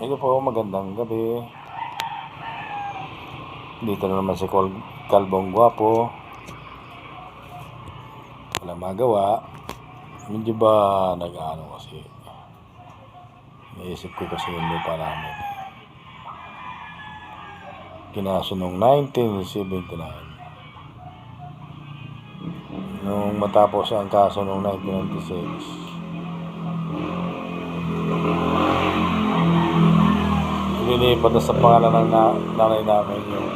Hello po, magandang gabi. Dito na naman si Kalbong Gwapo. Wala magawa. Medyo ba nag-ano kasi. Naisip ko kasi yung lupa namin. Kinaso noong 1979. Nung matapos ang kaso noong 1996. Nilipat na sa pangalan ng nanay namin yung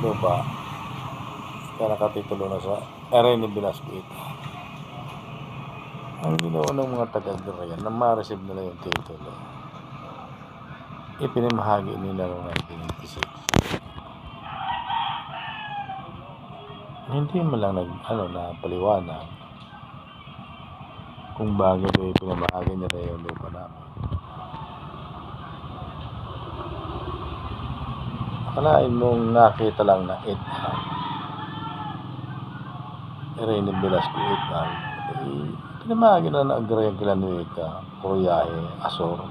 lupa. Kaya nakatitulo na sa Arena Bilasquita. Ang ginawa ng mga taga-Garayan na ma-receive nila yung titulo, ipinamahagi nila noong 1996. Hindi mo lang na paliwanag kung bakit ipinamahagi nila yung lupa namin. Akalain mong nakita lang na Arena Bilasquita, pinamahagi na ng Agrarian Villanueva, Curiaje, Azor.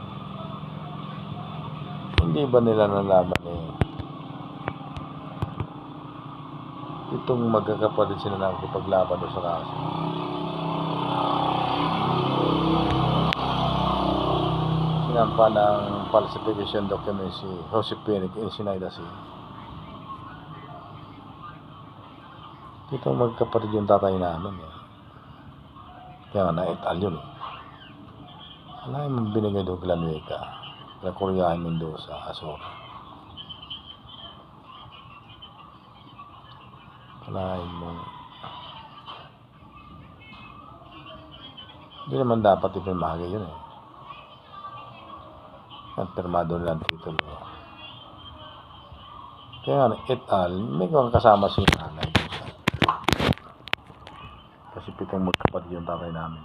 Hindi ba nila nalaman itong magkakapatid sila na nakikipaglaban doon sa kaso? Sinampa ng falsification document si Jose Penic in Sinayda City. Itong magkapatid yung tatay namin Kaya na etal yun Alain mong binigay doon Villanueva, na Curiaje, Mendoza, Azor. Alain mong hindi naman dapat ipinamahagi yun At pirmado nilang titulo. Kaya nga etal, may kong kasama si nanay kasi pitong magkapatid yung tatay namin.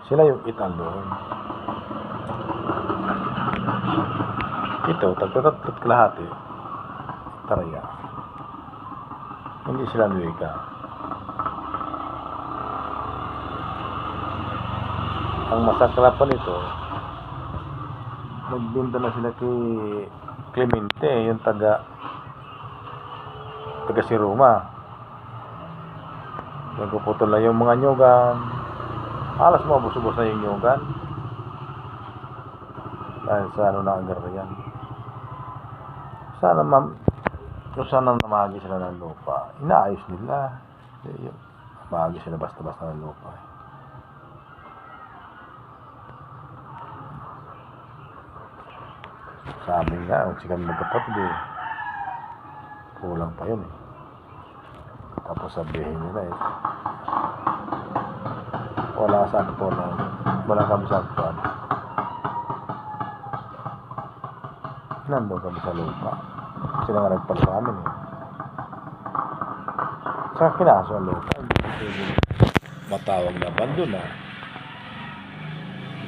Sila yung etal doon. Ito, tagtatat kalahati. Taraya. Hindi sila nuwika. Ang masakla pa nito, nagbinta na sila kay Clemente, yung taga Siruma. Nagpuputol na yung mga nyugan. Halos mabusubos na yung nyugan. Dahil sa na Agrarian. Sana namahagi sila ng lupa. Inaayos nila. Mahagi sila basta-basta ng lupa. Sabi nga, kung sila magkapatid kulang pa yun Tapos sabihin nila wala sakto na, wala kami sakto nandun kami sa lupa. Sila nga nagpala sa amin Saka kinaso ang lupa. Hindi matawag na bando na.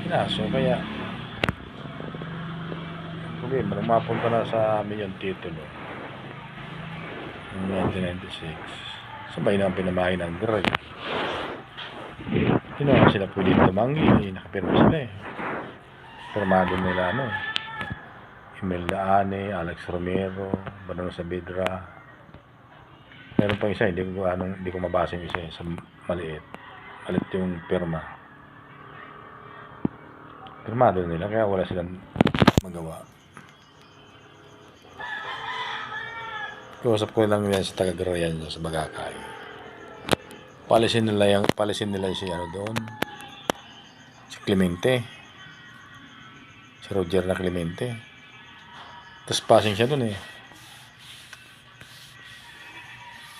Kinaso, kaya nung mapunta na sa amin yung titulo noong 1996, sabay na ang pinamahin ng Gray. Hindi naman sila pwede tumanggi, nakapirma sila Pirmado nila Imelda Ane, Alex Romero, Banano Saavedra. Meron pang isa, hindi ko mabasa yung isa sa maliit yung pirma. Pirmado nila, kaya wala silang magawa. Kausap ko lang yan sa taga-Garayan sa Bagakay. Palisin nila si doon. Si Clemente. Si Roger na Clemente. Tapos passing siya doon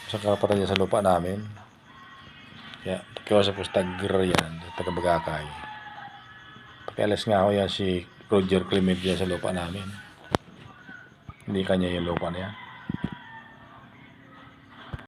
sa karapatan niya sa lupa namin. Kaya kausap ko sa taga-Garayan, taga-Bagakay. Pakialas nga ako yan si Roger Clemente sa lupa namin. Hindi kanya yung lupa na yan.